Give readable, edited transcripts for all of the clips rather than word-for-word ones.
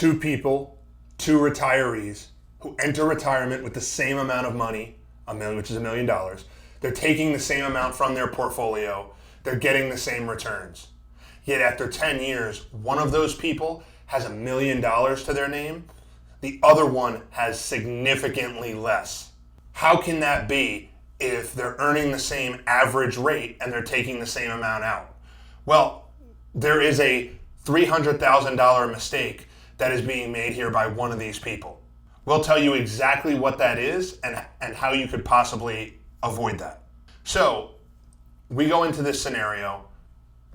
two people, two retirees who enter retirement with the same amount of money, which is $1 million. They're taking the same amount from their portfolio. They're getting the same returns. Yet after 10 years, one of those people has $1 million to their name. The other one has significantly less. How can that be if they're earning the same average rate and they're taking the same amount out? Well, there is a $300,000 mistake that is being made here by one of these people. We'll tell you exactly what that is and how you could possibly avoid that. So we go into this scenario.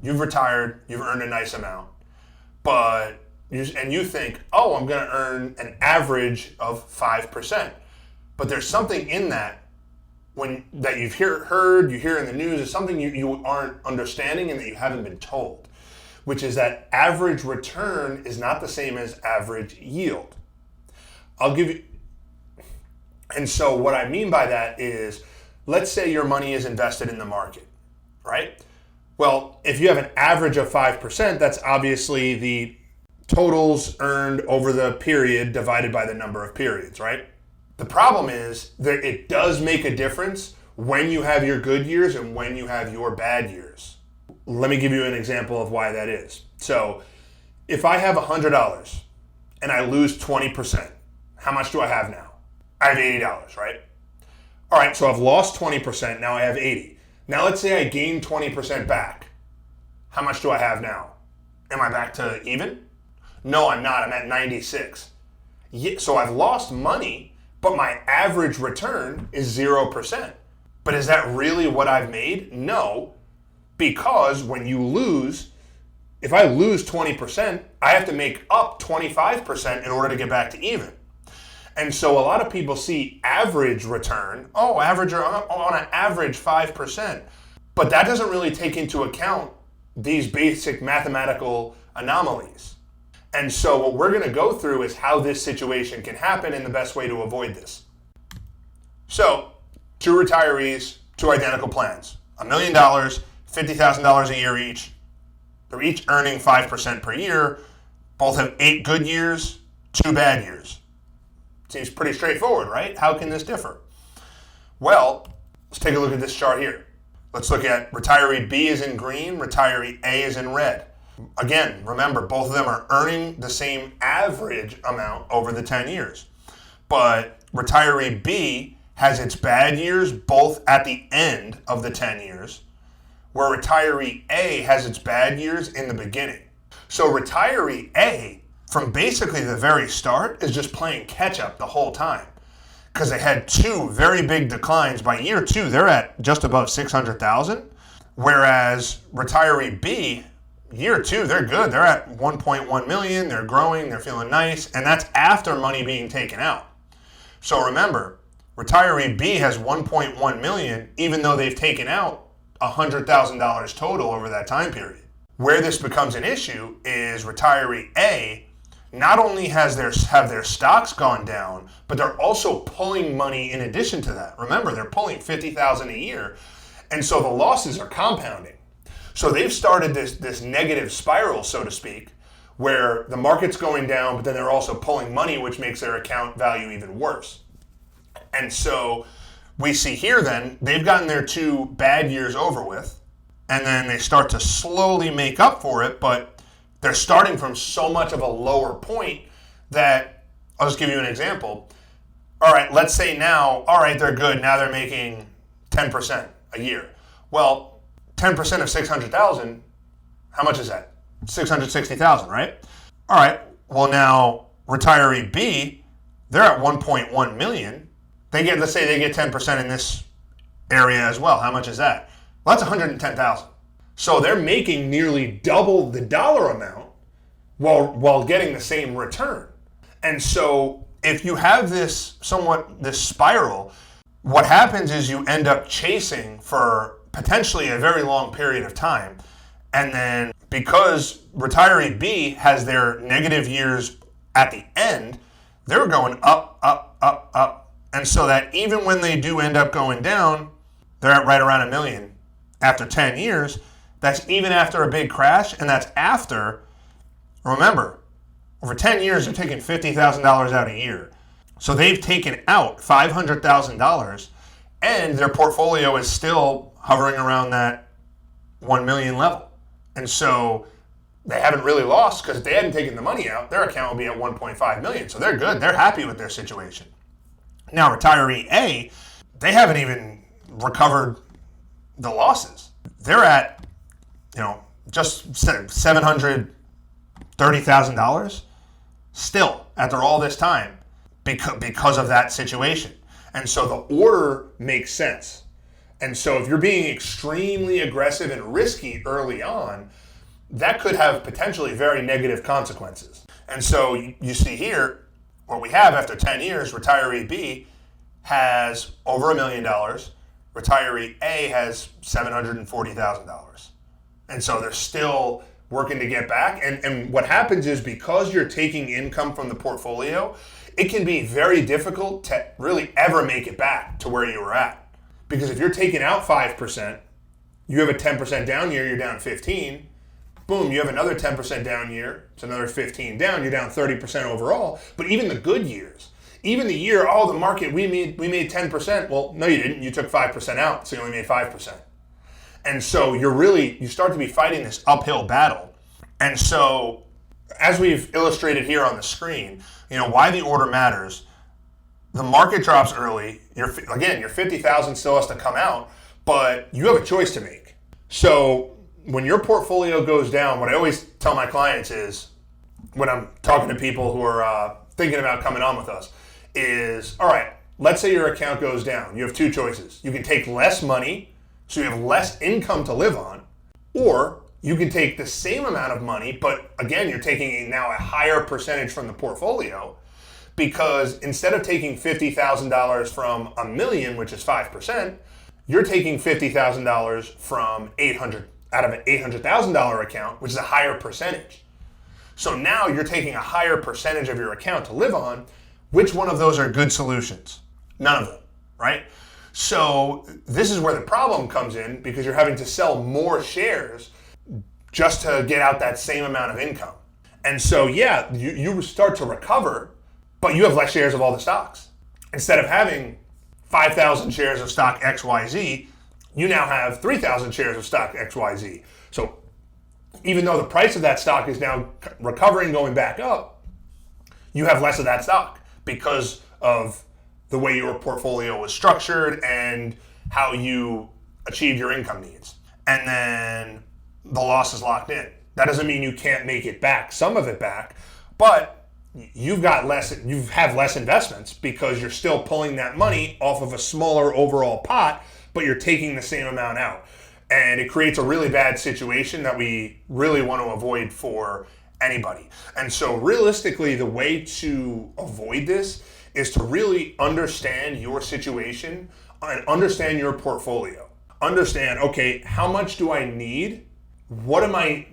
You've retired, you've earned a nice amount, and you think, oh, I'm going to earn an average of 5%. But there's something in that that you've heard, you hear in the news, is something you aren't understanding and that you haven't been told, which is that average return is not the same as average yield. And so what I mean by that is, let's say your money is invested in the market, right? Well, if you have an average of 5%, that's obviously the totals earned over the period divided by the number of periods, right? The problem is that it does make a difference when you have your good years and when you have your bad years. Let me give you an example of why that is. So if I have $100 and I lose 20%, how much do I have now? I have $80, right? All right, so I've lost 20%, now I have 80. Now let's say I gain 20% back. How much do I have now? Am I back to even? No, I'm not. I'm at 96. So I've lost money, but my average return is 0%. But is that really what I've made? No, because when you lose, if I lose 20%, I have to make up 25% in order to get back to even. And so a lot of people see average return, on an average 5%. But that doesn't really take into account these basic mathematical anomalies. And so what we're going to go through is how this situation can happen and the best way to avoid this. So, two retirees, two identical plans. $1 million, $50,000 a year each. They're each earning 5% per year. Both have 8 good years, 2 bad years. Seems pretty straightforward, right? How can this differ? Well, let's take a look at this chart here. Let's look at retiree B is in green, retiree A is in red. Again, remember, both of them are earning the same average amount over the 10 years. But retiree B has its bad years both at the end of the 10 years, where retiree A has its bad years in the beginning. So retiree A, from basically the very start, is just playing catch up the whole time, because they had 2 very big declines. By year 2, they're at just above 600,000, whereas retiree B, year 2, they're good. They're at 1.1 million. They're growing. They're feeling nice, and that's after money being taken out. So remember, retiree B has 1.1 million, even though they've taken out $100,000 total over that time period. Where this becomes an issue is retiree A not only have their stocks gone down, but they're also pulling money in addition to that. Remember, they're pulling $50,000 a year, and so the losses are compounding. So they've started this negative spiral, so to speak, where the market's going down, but then they're also pulling money, which makes their account value even worse. And so we see here then, they've gotten their 2 bad years over with, and then they start to slowly make up for it, but they're starting from so much of a lower point that, I'll just give you an example. All right, let's say now, all right, they're good. Now they're making 10% a year. Well, 10% of 600,000, how much is that? 660,000, right? All right, well now, retiree B, they're at 1.1 million. Let's say they get 10% in this area as well. How much is that? Well, that's 110,000. So they're making nearly double the dollar amount while getting the same return. And so if you have this spiral, what happens is you end up chasing for potentially a very long period of time. And then because retiree B has their negative years at the end, they're going up, up, up, up. And so that even when they do end up going down, they're at right around $1 million after 10 years. That's even after a big crash, and that's after, remember, Over 10 years, they're taking $50,000 out a year. So they've taken out $500,000 and their portfolio is still hovering around that 1 million level. And so they haven't really lost, because if they hadn't taken the money out, their account would be at 1.5 million. So they're good. They're happy with their situation. Now, retiree A, they haven't even recovered the losses. They're at, just $730,000 still after all this time because of that situation. And so the order makes sense. And so if you're being extremely aggressive and risky early on, that could have potentially very negative consequences. And so you see here, what we have after 10 years, retiree B has over $1 million. Retiree A has $740,000. And so they're still working to get back. And what happens is, because you're taking income from the portfolio, it can be very difficult to really ever make it back to where you were at. Because if you're taking out 5%, you have a 10% down year, you're down 15. Boom, you have another 10% down year, it's another 15 down, you're down 30% overall. But even the good years, even the year, the market, we made 10%. Well, no, you didn't. You took 5% out, so you only made 5%. And so you start to be fighting this uphill battle. And so, as we've illustrated here on the screen, why the order matters. The market drops early. Your 50,000 still has to come out, but you have a choice to make. So when your portfolio goes down, what I always tell my clients is, when I'm talking to people who are thinking about coming on with us, is, all right, let's say your account goes down. You have two choices. You can take less money, so you have less income to live on, or you can take the same amount of money, but again, you're taking now a higher percentage from the portfolio, because instead of taking $50,000 from $1 million, which is 5%, you're taking $50,000 from out of an $800,000 account, which is a higher percentage. So now you're taking a higher percentage of your account to live on. Which one of those are good solutions? None of them, right? So this is where the problem comes in, because you're having to sell more shares just to get out that same amount of income. And so, you start to recover, but you have less shares of all the stocks. Instead of having 5,000 shares of stock XYZ, you now have 3,000 shares of stock XYZ. So even though the price of that stock is now recovering, going back up, you have less of that stock because of the way your portfolio was structured and how you achieve your income needs. And then the loss is locked in. That doesn't mean you can't make it back, some of it back, but you have less investments, because you're still pulling that money off of a smaller overall pot, but you're taking the same amount out. And it creates a really bad situation that we really want to avoid for anybody. And so realistically, the way to avoid this is to really understand your situation and understand your portfolio. Understand, okay, how much do I need? What am I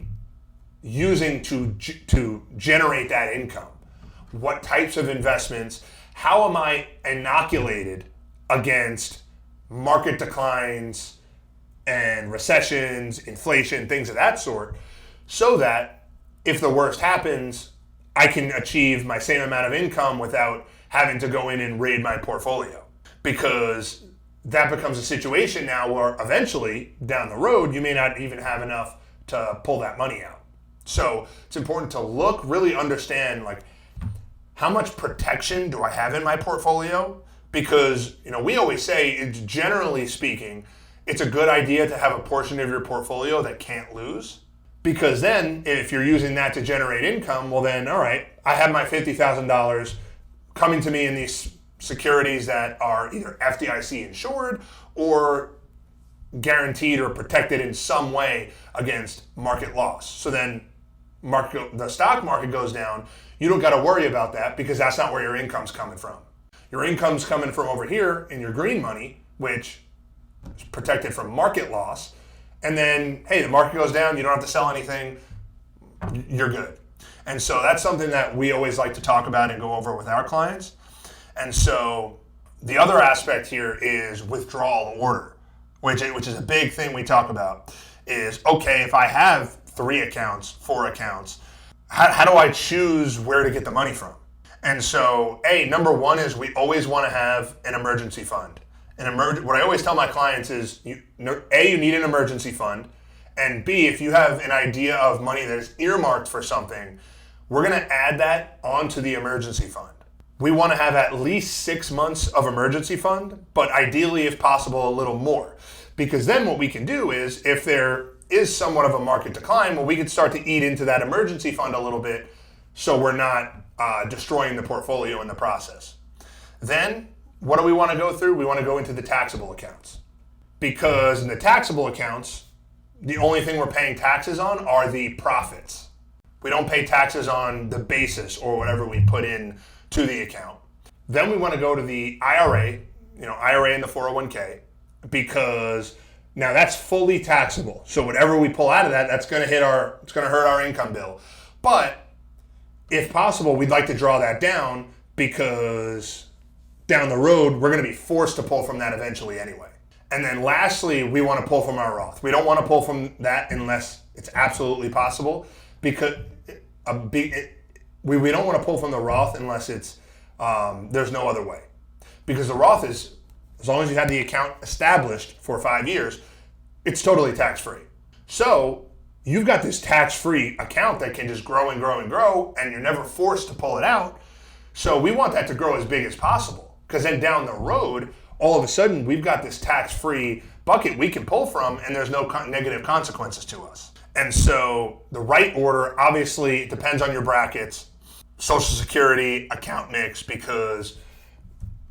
using to generate that income? What types of investments? How am I inoculated against market declines and recessions, inflation, things of that sort, so that if the worst happens, I can achieve my same amount of income without having to go in and raid my portfolio? Because that becomes a situation now where eventually, down the road, you may not even have enough to pull that money out. So it's important to really understand, how much protection do I have in my portfolio? Because, we always say, generally speaking, it's a good idea to have a portion of your portfolio that can't lose. Because then, if you're using that to generate income, well then, all right, I have my $50,000 coming to me in these securities that are either FDIC insured or guaranteed or protected in some way against market loss. So then the stock market goes down, you don't got to worry about that, because that's not where your income's coming from. Your income's coming from over here in your green money, which is protected from market loss. And then, hey, the market goes down, you don't have to sell anything, you're good. And so that's something that we always like to talk about and go over with our clients. And so the other aspect here is withdrawal order, which is a big thing we talk about, is, okay, if I have 3 accounts, 4 accounts, how do I choose where to get the money from? And so, number one is we always want to have an emergency fund. What I always tell my clients is, you need an emergency fund, and B, if you have an idea of money that is earmarked for something, we're going to add that onto the emergency fund. We want to have at least 6 months of emergency fund, but ideally, if possible, a little more. Because then what we can do is, if there is somewhat of a market decline, well, we can start to eat into that emergency fund a little bit so we're not destroying the portfolio in the process. Then, what do we want to go through? We want to go into the taxable accounts. Because in the taxable accounts, the only thing we're paying taxes on are the profits. We don't pay taxes on the basis or whatever we put in to the account. Then we want to go to the IRA, IRA and the 401k, because now that's fully taxable. So whatever we pull out of that, it's going to hurt our income bill. But if possible, we'd like to draw that down because down the road, we're going to be forced to pull from that eventually anyway. And then lastly, we want to pull from our Roth. We don't want to pull from that unless it's absolutely possible, because we don't want to pull from the Roth unless it's there's no other way. Because the Roth is, as long as you have the account established for 5 years, it's totally tax-free. So you've got this tax-free account that can just grow and grow and grow, and you're never forced to pull it out. So we want that to grow as big as possible, because then down the road, all of a sudden, we've got this tax-free bucket we can pull from, and there's no negative consequences to us. And so the right order, obviously, it depends on your brackets, Social Security, account mix, because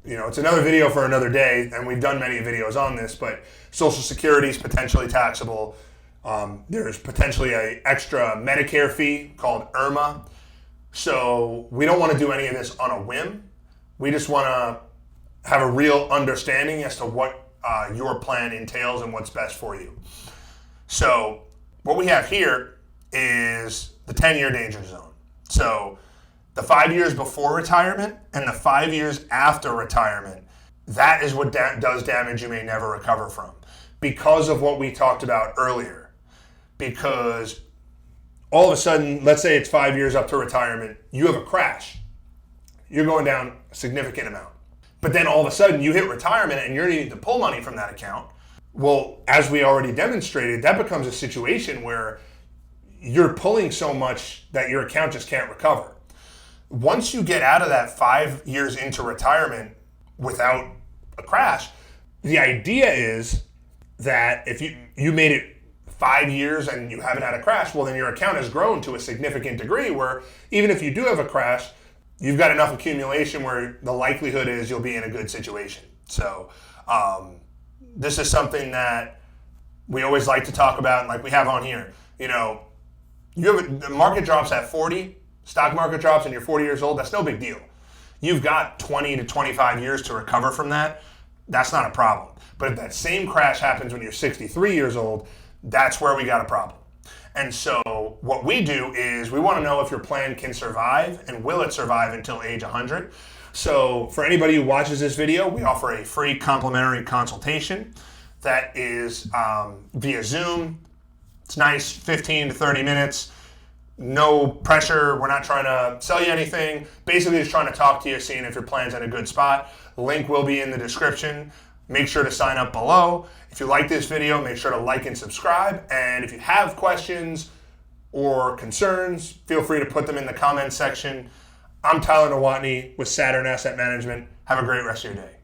it's another video for another day, and we've done many videos on this, but Social Security is potentially taxable. There's potentially an extra Medicare fee called IRMA. So we don't want to do any of this on a whim. We just want to have a real understanding as to what your plan entails and what's best for you. So what we have here is the 10-year danger zone. So the 5 years before retirement and the 5 years after retirement, that is what does damage you may never recover from, because of what we talked about earlier. Because all of a sudden, let's say it's 5 years up to retirement, you have a crash. You're going down a significant amount. But then all of a sudden you hit retirement and you're needing to pull money from that account. Well, as we already demonstrated, that becomes a situation where you're pulling so much that your account just can't recover. Once you get out of that 5 years into retirement without a crash, the idea is that if you made it 5 years and you haven't had a crash, well, then your account has grown to a significant degree where even if you do have a crash, you've got enough accumulation where the likelihood is you'll be in a good situation. So this is something that we always like to talk about, and like we have on here. The market drops at 40, stock market drops and you're 40 years old, that's no big deal. You've got 20 to 25 years to recover from that. That's not a problem. But if that same crash happens when you're 63 years old, that's where we got a problem. And so what we do is we want to know if your plan can survive and will it survive until age 100. So for anybody who watches this video, we offer a free complimentary consultation that is via Zoom. It's nice, 15 to 30 minutes. No pressure. We're not trying to sell you anything. Basically just trying to talk to you, seeing if your plan's in a good spot. The link will be in the description. Make sure to sign up below. If you like this video, make sure to like and subscribe. And if you have questions or concerns, feel free to put them in the comments section. I'm Tyler Nowotny with Saturn Asset Management. Have a great rest of your day.